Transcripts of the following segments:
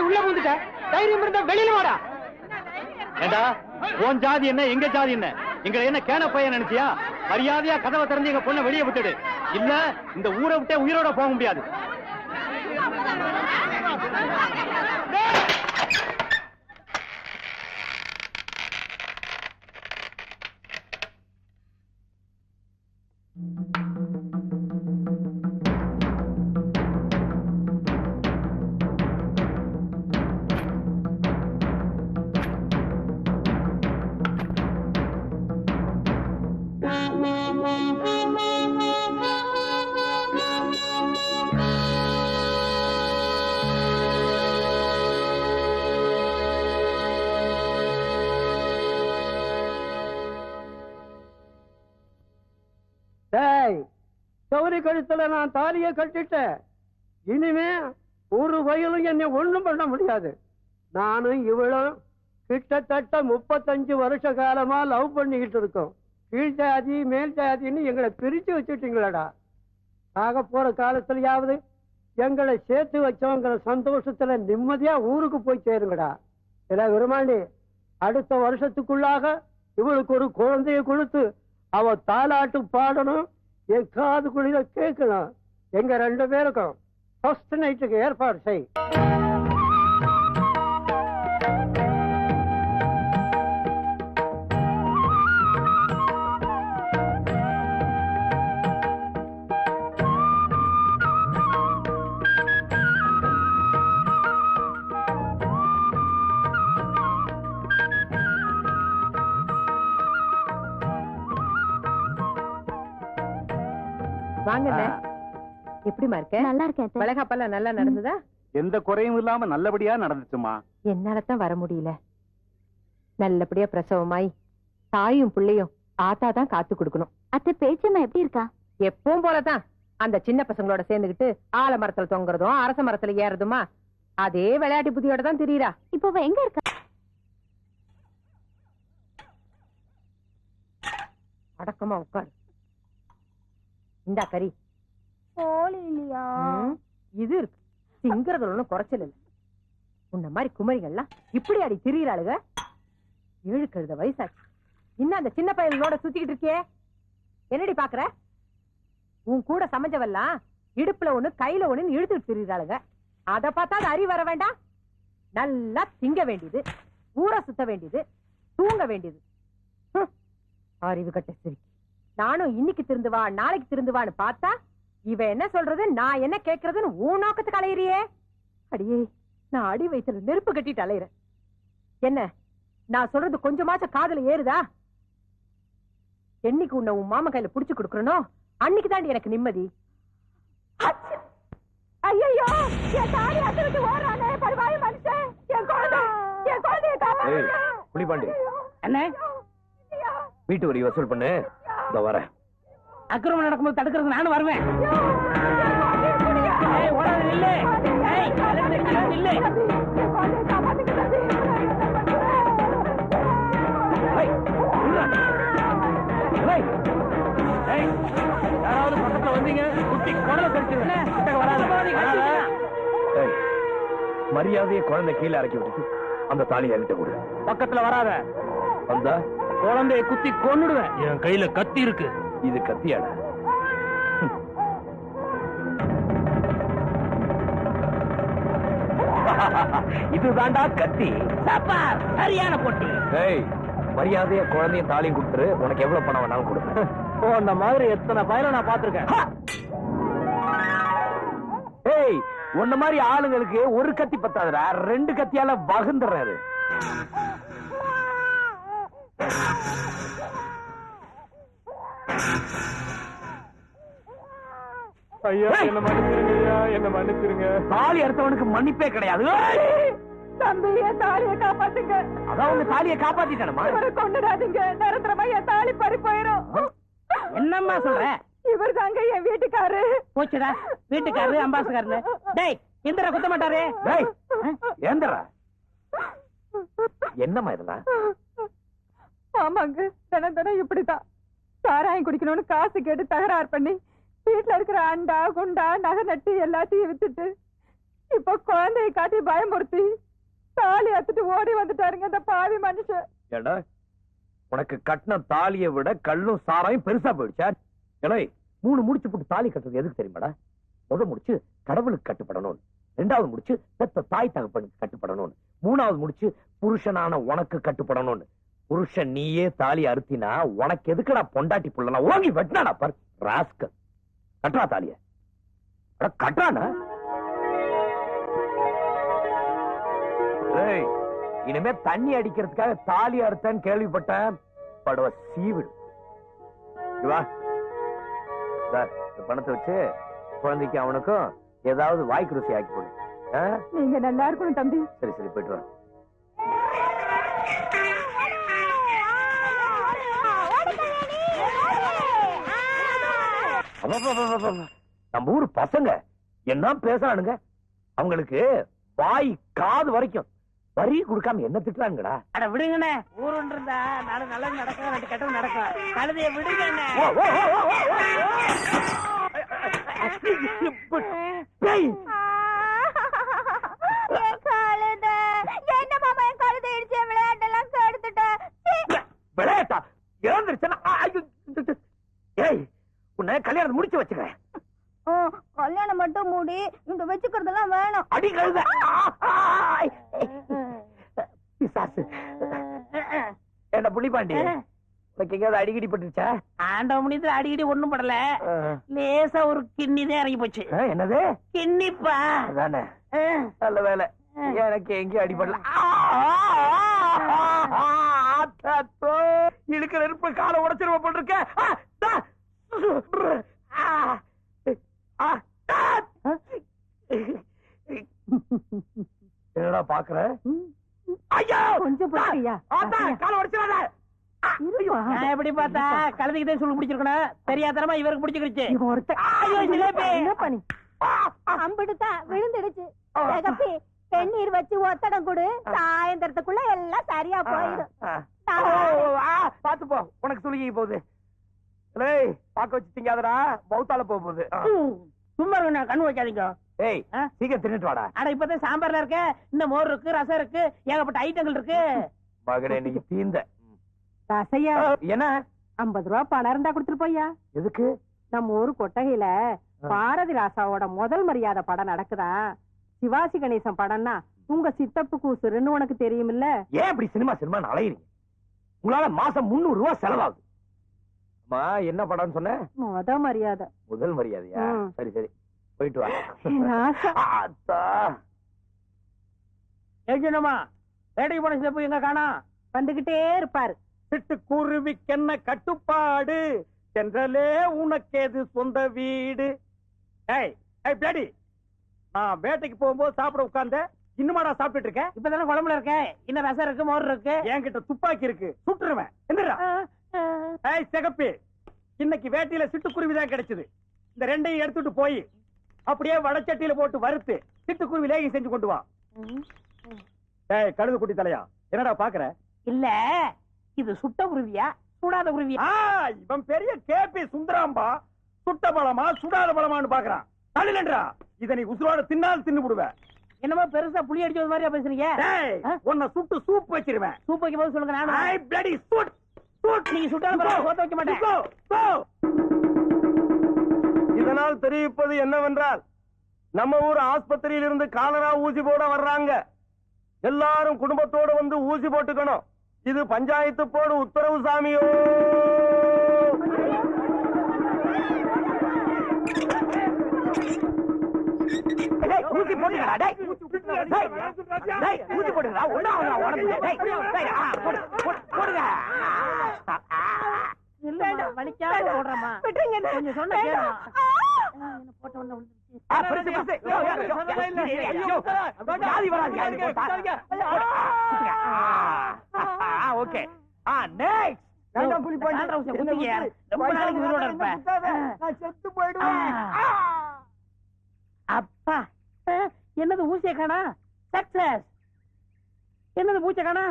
உள்ள வந்துட்ட? தைரியம் இருந்தா வெளியில வாடா. ஏண்டா உன் ஜாதி என்ன எங்க ஜாதி என்ன? எங்களை என்ன கேன பையன் நினைச்சியா? மரியாதையா கதவை திறந்து எங்க பொண்ணை வெளியே விட்டுடு. இல்ல இந்த ஊரை விட்டே உயிரோட போக முடியாது. சௌரி கழுத்துல நான் தாலியை கட்டிட்டேன். இனிமே ஒரு வயலும் என்னை ஒண்ணும் பண்ண முடியாது. நானும் இவளும் கிட்டத்தட்ட 35 வருஷ காலமா லவ் பண்ணிக்கிட்டு இருக்கோம். கீழ் ஜாதி மேல் ஜாதின்னு எங்களை பிரிச்சு வச்சுட்டீங்களடா. ஆக போற காலத்திலயாவது எங்களை சேர்த்து வச்சவங்கிற சந்தோஷத்துல நிம்மதியா ஊருக்கு போய் சேருங்கடா. இல்ல விரும்மாண்டி, அடுத்த வருஷத்துக்குள்ளாக இவளுக்கு ஒரு குழந்தைய கொடுத்து அவ தாலாட்டு பாடணும், என் காது குழியில கேட்கணும். எங்க 2 பேருக்கும் ஃபர்ஸ்ட் நைட்டுக்கு ஏற்பாடு செய். வாங்க. எப்படிமா இருக்க? நல்லா இருக்கேன். வளகாப்பெல்லாம் நல்லா நடந்ததா? எந்த குறையும் இல்லாம நல்லபடியா நடந்துச்சுமா. என்னாலதான் வர முடியல. நல்லபடியா பிரசவமாய் தாயும் பிள்ளையும் ஆத்தா தான் காத்து கொடுக்கணும். அத்தை பேச்சம்மா எப்படி இருக்கா? எப்பவும் போலதான். அந்த சின்ன பசங்களோட சேர்ந்துகிட்டு ஆலமரத்துல தொங்குறதும் அரச மரத்துல ஏறதுமா அதே விளையாட்டு புத்தியோட தான் தெரியுறா. இப்போ எங்க இருக்கா? அடக்கமா உட்காரு. இந்தா கறி. இல்லையா? இது இருக்கு. திங்கிறது ஒண்ணும் குறைச்சல் இல்ல. உன்ன மாதிரி குமரிகள்லாம் இப்படி அடி திரியிறாளுக. 7 கழுத வயசாச்சு. இன்னும் அந்த சின்ன பையனோட சுத்திக்கிட்டு இருக்கே. என்னடி பாக்குற? உன் கூட சமைஞ்சவெல்லாம் இடுப்புல ஒண்ணு கையில ஒண்ணு இழுத்துட்டு திரியிறாளுக. அத பார்த்தா அது அறிவு வர வேண்டாம்? நல்லா திங்க வேண்டியது, ஊரை சுத்த வேண்டியது, தூங்க வேண்டியது. அறிவு கட்ட சரி. நானும் இன்னைக்கு திருந்துவா நாளைக்கு திருந்துவான்னு பார்த்தா இவ என்ன சொல்றது நான் என்ன கேட்கறதுன்னு உன் நோக்கத்துக்கு அலையிறியே. அடியே, நான் அடி வயித்துல நெருப்பு கட்டிட்டு அலையிறேன். என்ன நான் சொல்றது கொஞ்சமாச்சும் காதுல ஏறுதா? என்னைக்கு உன்னை உன் மாமா கையில புடிச்சு கொடுக்கறனோ அன்னைக்கு தாண்டி எனக்கு நிம்மதி. ஐயோ, என் தாடி அசலுக்கு ஓடுறானே பரவாய மனுஷன். என் குழந்தைய காப்பாத்து. புலிபாண்டி என்ன வீட்டு வரி வசூல் பண்ணு. இதோ வரேன். அக்கிரமம் நடக்கும்போது தடுக்கிறது நானும் வருவேன். யாராவது பக்கத்துல வந்தீங்க குட்டி குடலை கடிச்சிருவேன். மரியாதையை குழந்தை கீழே இறக்கி விட்டுட்டு அந்த தாலியை என்கிட்ட கொடு. பக்கத்துல வராத. வந்தா குழந்தைய குத்தி கொன்னுடுவேன். என் கையில கத்தி இருக்கு. இது கத்தியாடா? இதுதான்டா கத்தி. சரியான போட்டி. மரியாதையா குழந்தையும் தாலியும் கொடுத்துரு. உனக்கு எவ்வளவு பணம் வேணாலும் கொடுப்பேன். அந்த மாதிரி எத்தனை பயல நான் பாத்துருக்கேன். உன்ன மாதிரி ஆளுங்களுக்கு ஒரு கத்தி பத்தாதுடா, 2 கத்தியால வகுந்துறாரு. ஐயா என்ன மன்னிச்சிருங்க, என்ன மன்னிச்சிருங்க. தாலி அறுத்தவனுக்கு மன்னிப்பே கிடையாது. தம்பி, என் தாலியை காப்பாத்துங்க. அதான் உங்க தாலியை காப்பாத்திட்டேனமா. கொண்டுடாதீங்க. நிரந்தரமா என் தாலி பறி போயிடும். என்னம்மா சொல்ற? இவர் தாங்க என் வீட்டுக்காரு. போச்சுடா, வீட்டுக்காரு அம்பாசுக்காரனு. டேய், இந்திர குத்த மாட்டாரே. டேய், ஏந்திரா. என்னம்மா இதெல்லாம்? ஆமாங்க, தினம் இப்படிதான். சாராயம் குடிக்கணும்னு காசு கேட்டு தகராறு பண்ணி வீட்டுல இருக்கிற அண்டா குண்டா நகை நட்டு எல்லாத்தையும் வித்துட்டு இப்ப குழந்தையை காட்டி பயமுறுத்தி தாலி அத்துட்டு ஓடி வந்துட்டாருங்க இந்த பாவி மனுஷன். ஏடா உனக்கு கட்டின தாலியை விட கல்லும் சாராயும் பெருசா போயிடுச்சா? ஏலே 3 முடிச்சு போட்டு தாலி கட்டுறது எதுக்கு தெரியுமாடா? முடிச்சு கடவுளுக்கு கட்டுப்படணும், 2வது முடிச்சு பெத்த தாய் தகப்பனுக்கு கட்டுப்படணும், 3வது முடிச்சு புருஷனான உனக்கு கட்டுப்படணும். புருஷன் நீயே தாலி அறுத்தினா உனக்கு எதுக்குடா பொண்டாட்டி புள்ளனா ஓங்கி வெட்டினாடா பாரு ராஸ்கல். கட்டுறா தாலிய கட்டுறானா? இனிமே தண்ணி அடிக்கிறதுக்காக தாலி அறுத்தன்னு கேள்விப்பட்டேன். படுவ சீவிடு. வா இந்த பணத்தை வச்சு குழந்தைக்கு அவனுக்கும் ஏதாவது வாய்க்கு ருசி ஆக்கி போடு. நீங்க நல்லா இருக்கணும் தம்பி. சரி சரி போயிட்டு வா. நம்ம ஊர் பசங்க என்ன பேசுறானுங்க? அவங்களுக்கு வாய் காது வரைக்கும் வரி கொடுக்காம என்ன திட்டுறாங்கடா? அட விடுங்கண்ணே, ஊருன்னு இருந்தா நாலு நல்லது நடக்கும், 2 கெட்டது நடக்கும். கழுதைய விடுங்கண்ணே. விளையாட்டா இறந்துருச்சுன்னா உன்னை கல்யாணம் முடிச்சு வச்சுக்கிறேன். கல்யாணம் மட்டும் மூடி இங்க வச்சுக்கிறதெல்லாம் வேணும். அடி கழுத பிசாசு. என்ன புள்ளிப்பாண்டி உனக்கு எங்கேயாவது அடிக்கடி பட்டுருச்சா? ஆண்ட முடியல, அடிக்கடி ஒண்ணும் படல. லேசா ஒரு கிண்ணி தான் இறங்கி போச்சு. என்னது கிண்ணிப்பா? அதானே, நல்ல வேலை எனக்கு எங்கேயும் அடிபடல. இழுக்கிற நெருப்பு காலை உடைச்சிருவ போட்டிருக்க. என்னடா பாக்குற? ஐயா கொஞ்சம் பொறுமையா. காலை உடைச்சிடாத. நான் எப்படி பார்த்தா கழுதைக்கு தான் சொல்லி பிடிச்சிருக்கணும். தெரியாதனமா இவருக்கு பிடிச்சிருச்சு. அம்பிடுதா விழுந்துடுச்சு. தகப்பி வெந்நீர் வச்சு ஒத்தடம் கொடு, சாயந்தரத்துக்குள்ள எல்லாம் சரியா போயிடும். பாத்து போ, உனக்கு சுலுகி போகுது. பாக்க வச்சு திங்காதடா, பௌத்தால போகுது. சும்மா இருங்க, கண்ணு வைக்காதீங்க. ஏய் சீக்கிரம் தின்னுட்டு வாடா. ஆனா இப்பதான் சாம்பார்ல இருக்க, இந்த மோர் இருக்கு, ரசம் இருக்கு, ஏகப்பட்ட ஐட்டங்கள் இருக்கு. மகனே இன்னைக்கு தீந்த ரசையா என்ன 50 ரூபா பணம் இருந்தா கொடுத்துட்டு போய்யா. எதுக்கு? நம்ம ஊரு கொட்டகையில பாரதி ராசாவோட முதல் மரியாதை படம் நடக்குதா. சிவாஜி கணேசன் படம்னா உங்க சித்தப்பு கூசுருன்னு உனக்கு தெரியுமில்ல. ஏன் இப்படி சினிமா அலையிறீங்க? உங்களால மாசம் 300 ரூபாய் செலவாகுது. அம்மா என்ன படம்னு சொன்ன? முதல் மரியாதை. முதல் மரியாதையா? சரி சரி போயிட்டு வா. ஏஜனமா வேட்டைக்கு போன சிலப்பு எங்க காணா? வந்துகிட்டே இருப்பாரு. சிட்டுக்குருவிக்கென்ன கட்டுப்பாடு, சென்றலே உனக்கேது சொந்த வீடு. ஏய் ஏய் பிளடி, நான் வேட்டைக்கு போகும்போது சாப்பிட உட்கார்ந்த, இன்னுமாடா சாப்பிட்டு இருக்க? இப்பதானே குழம்புல இருக்கேன், இன்னும் ரசம் இருக்கு, மோர் இருக்கு. என்கிட்ட துப்பாக்கி இருக்கு, சுட்டுருவேன். எந்திரா. ஏய் சிகப்பி, இன்னைக்கு வேட்டையில சிட்டுக்குருவி தான் கிடைச்சது. இந்த 2ஐயும் எடுத்துட்டு போய் அப்படியே வடச்சட்டியில போட்டு வறுத்து சிட்டுக்குருவி லேகி செஞ்சு கொண்டு வா. ஏய் கழுது குட்டி தலையா, என்னடா பாக்குற? இல்ல இது சுட்ட குருவியா சுடாத குருவியா? இவன் பெரிய கேபி சுந்தராம்பா, சுட்ட பழமா சுடாத பழமான்னு பாக்குறான். தள்ளிலன்றா, இத நீ உசுரோட தின்னால் தின்னு விடுவேன். என்னமோ பெருசா புளி அடிச்சது மாதிரியா பேசுறீங்க? உன்னை சுட்டு சூப் வச்சிருவேன். சூப் வைக்கும் போது சொல்லுங்க. நீங்க சுட்டாலும் சோத்த வைக்க மாட்டேன். இதனால் தெரிவிப்பது என்னவென்றால், நம்ம ஊர் ஆஸ்பத்திரியில் இருந்து காலரா ஊசி போட வர்றாங்க. எல்லாரும் குடும்பத்தோட வந்து ஊசி போட்டுக்கணும். இது பஞ்சாயத்து போடு உத்தரவு சாமியோ. ஊசி போட்டுக்கடா. ஊசி போட்டுக்கடா. வலிக்காம போடுறமா கொஞ்சம் சொன்ன கேளுமா. போட்ட உடனே ஓகே. அப்பா என்னது ஊசிய காணா? சக்சஸ். என்னது பூச்சை காணா?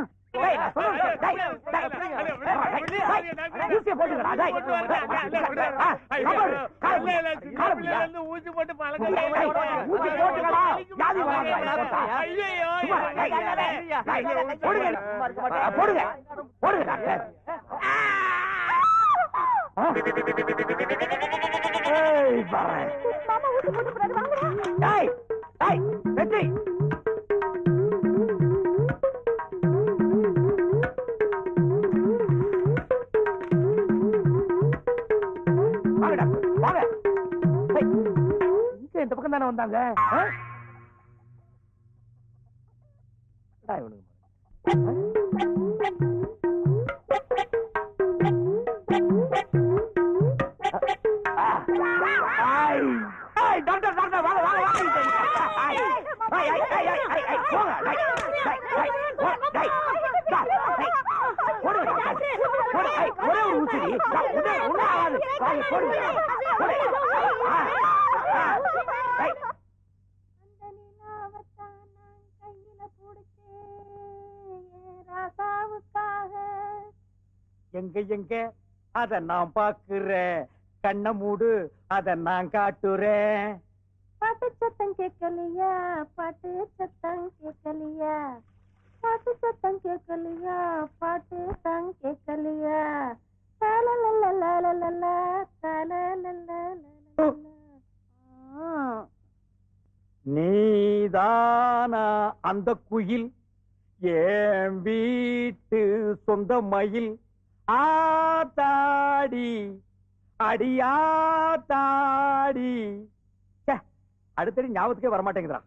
ஊசி போட்டு இந்த பக்கம் தானே வந்தாங்க. ஒரே ஒரு ஊசடி எங்க எங்க அத நான் பாக்குறேன், கண்ண மூடு அத நான் காட்டுறேன். பாட்டு சத்தம் கேட்கலையா, பாட்டு சத்தம் கேட்கலையா, பாட்டு சத்தம் கேட்கலையா, பாட்டு சத்தம் கேட்கலையா. நீதானா அந்த குயில், என் வீட்டு சொந்த மயில், ஆத்தாடி அடியாத்தாடி. அடுத்தடி ஞாபகத்துக்கே வரமாட்டேங்குதுடா.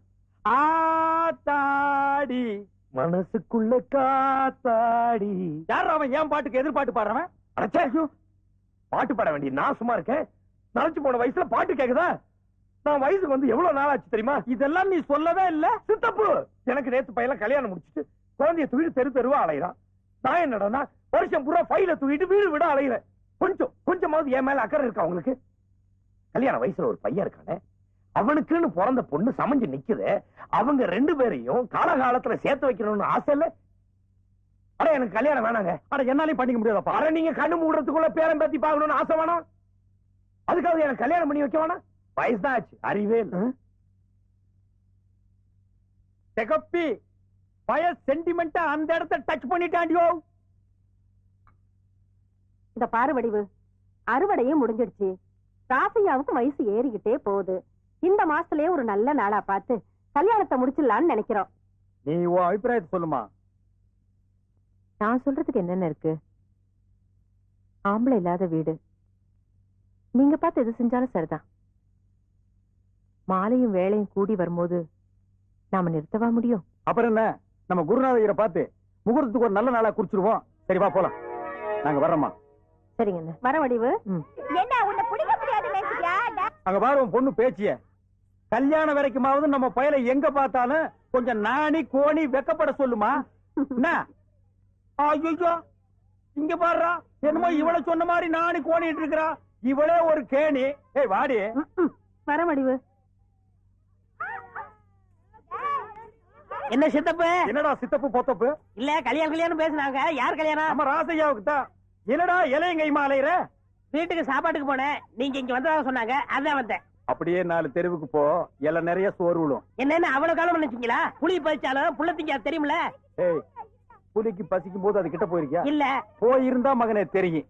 ஆத்தாடி மனசுக்குள்ள காத்தாடி. யார் அவன் ஏன் பாட்டுக்கு எதிர்பாட்டு பாடுறவன்? பாட்டு பாட வேண்டிய நான் சும்மா இருக்கேன். நரைச்சு போன வயசுல பாட்டு கேக்குதா? நான் வயசுக்கு வந்து எவ்வளவு நாள் ஆச்சு தெரியுமா? இதெல்லாம் நீ சொல்லவே இல்ல. சித்தப்பு எனக்கு நேத்து பையல கல்யாணம் முடிச்சிட்டு குழந்தைய தூக்கிட்டு தெரு தெருவா அலையிறான். நான் என்னடா வருஷம் பூரா ஃபைல தூக்கிட்டு வீடு விட அலையிறேன். கொஞ்சமாவது என் மேல அக்கறை இருக்கா உங்களுக்கு? கல்யாண வயசுல ஒரு பையன் இருக்கானே, அவனுக்குன்னு பிறந்த பொண்ணு சமைஞ்சு நிக்குது. அவங்க ரெண்டு பேரையும் காலகாலத்துல சேர்த்து வைக்கணும்னு ஆசை இல்ல? அட எனக்கு கல்யாணம் வேணாங்க. அட என்னாலையும் பண்ணிக்க முடியாதப்பா. அட நீங்க கண்ணு மூடுறதுக்குள்ள பேரம் பேத்தி பாக்கணும்னு ஆசை வேணாம்? அதுக்காக எனக்கு கல்யாணம் பண்ணி வைக்க வேணாம்? வயசுதான் ஆச்சு, அறிவே இல்ல. செகப்பி பய சென்டிமெண்டா அந்த இடத்தை டச் பண்ணிட்டாண்டியோ. இந்த பாரு வடிவு, அறுவடையும் முடிஞ்சிடுச்சு. ராசையாவுக்கு வயசு ஏறிக்கிட்டே போகுது. இந்த மாசத்துலயே ஒரு நல்ல நாளா பார்த்து கல்யாணத்தை முடிச்சிடலாம்னு நினைக்கிறோம். நீ உன் அபிப்பிராயத்தை சொல்லுமா. நான் சொல்றதுக்கு என்னென்ன இருக்கு? ஆம்பளை இல்லாத வீடு, நீங்க பார்த்து எது செஞ்சாலும் சரிதான். மாலையும் வேலையும் கூடி வரும்போது நாம நிறுத்தவா முடியும்? அப்புறம் என்ன, நம்ம குருநாதையரை பார்த்து முகூர்த்தத்துக்கு ஒரு நல்ல நாளா குறிச்சிருவோம். சரிவா போலாம், நாங்க வர்றோம்மா. சரிங்க வர வடிவு. என்ன உன்னை பிடிக்க முடியாது நினைச்சியா? அங்க பாரு உன் பொண்ணு பேச்சிய. கல்யாணம் வரைக்குமாவது நம்ம பயலை எங்க பார்த்தாலும் கொஞ்சம் நாணி கோணி வெக்கப்பட சொல்லுமா. என்ன ஐயோ இங்க பாடுறா, என்னமோ இவளை சொன்ன மாதிரி நாணி கோணிட்டு இருக்கிறா. இவளே ஒரு கேணி. ஏய் வாடி. வர வடிவு. என்ன சித்தப்பு? என்னடா சித்தப்பு பொத்தப்பு? இல்ல கல்யாணம் பேசுனாங்க. யார் கல்யாணம்? நம்ம ராசையாவுக்கு தான். என்னடா இலையங்கைமா அலையிற? வீட்டுக்கு சாப்பாட்டுக்கு போனேன், நீங்க இங்க வந்ததாக சொன்னாங்க, அதான் வந்தேன். அப்படியே 4 தெருவுக்கு போ, இலை நிறைய சோறு விழும். என்னன்னு அவ்வளவு காலம் நினைச்சீங்களா? புளி பறிச்சாலும் புள்ள திங்க தெரியுமில. ஏய், புலிக்கு பசிக்கும் போது அது கிட்ட போயிருக்கியா? இல்ல. போயிருந்தா மகனே தெரியும்.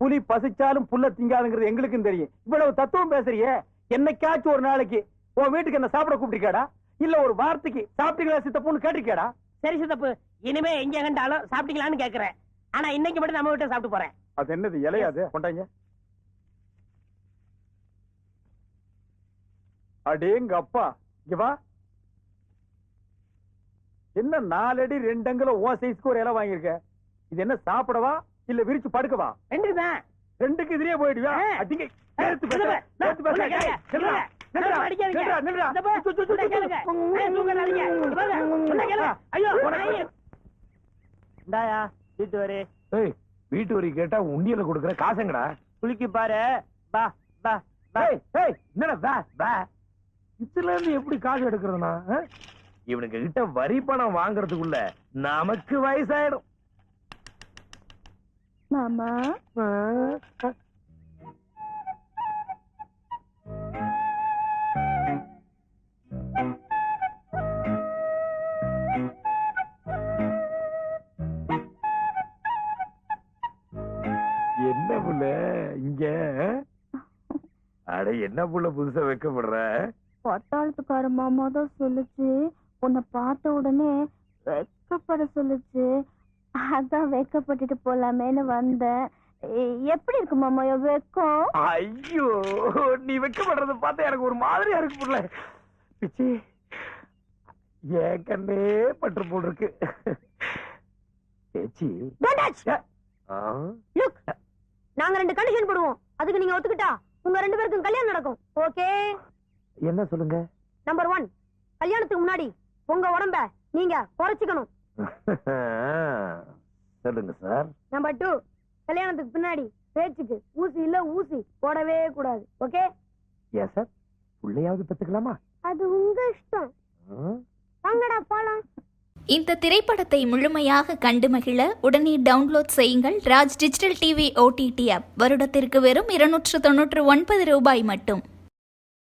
புலி பசிச்சாலும் புல்ல திங்காதுங்கிறது எங்களுக்கும் தெரியும். இவ்வளவு தத்துவம் பேசுறியே, என்னைக்காச்சும் ஒரு நாளைக்கு உன் வீட்டுக்கு என்ன சாப்பிட கூப்பிட்டிருக்காடா? இல்ல ஒரு வார்த்தைக்கு சாப்பிட்டீங்களா சித்தப்புன்னு கேட்டிருக்கேடா? சரி சித்தப்பு, இனிமே எங்க கண்டாலும் சாப்பிட்டீங்களான்னு கேக்குறேன். ஆனா இன்னைக்கு மட்டும் நம்ம வீட்டை சாப்பிட்டு போறேன். அது என்னது இலையாது? கொண்டாங்க. அடேங்க அப்பா, இங்க வா. என்ன 4 அடி 2 அங்குலம் ஓ சைஸ்க்கு ஒரு இலை வாங்கியிருக்க? இது என்ன சாப்பிடவா இல்ல விரிச்சு படுக்கவா? 2 தான். 2க்கு இதுலயே போயிடுவியா? அடிங்க. நேத்து பேச. வீட்டு வரி கேட்டா உண்டியல கொடுக்கற காசுங்கடா. குளிக்கு பாரு. பா பா. என்னடா இதுல இருந்து எப்படி காசு எடுக்கிறதுனா? இவனுங்க கிட்ட வரி பணம் வாங்குறதுக்குள்ள நமக்கு வயசாயிடும். மாமா என்ன புள்ள இங்க? அட என்ன புள்ள புதுசா வைக்கப்படுற? பட்டாளத்துக்கார மாமா தான் சொல்லுச்சு, உன்னை பார்த்த உடனே வெக்கப்பட சொல்லுச்சு. அதான் வெக்கப்பட்டுட்டு போலாமேன்னு வந்தேன். எப்படி இருக்கு மாமா வெக்கம்? ஐயோ, நீ வைக்கப்படுறத பார்த்தா எனக்கு ஒரு மாதிரியா இருக்கு புள்ள. பிச்சி என் கண்ணே பற்று போல் இருக்கு. பேச்சி நாங்க 2 கண்டிஷன் போடுவோம், அதுக்கு நீங்க ஒத்துக்கிட்டா உங்க 2 பேருக்கும் கல்யாணம் நடக்கும். ஓகே? என்ன சொல்லுங்க? நம்பர் 1, கல்யாணத்துக்கு முன்னாடி உங்க உடம்ப நீங்க குறைச்சிக்கணும். சொல்லுங்க சார். நம்பர் 2, கல்யாணத்துக்கு பின்னாடி பேச்சுக்கு ஊசி இல்ல ஊசி போடவே கூடாது. ஓகே? ஏன் சார், புள்ளையாவது பெத்துக்கலாமா? அது உங்க இஷ்டம். வாங்கடா போலாம். இந்த திரைப்படத்தை முழுமையாக கண்டு மகிழ உடனே டவுன்லோட் செய்யுங்கள் Raj digital TV OTT app. வருடத்திற்கு வெறும் 299 ரூபாய் மட்டும்.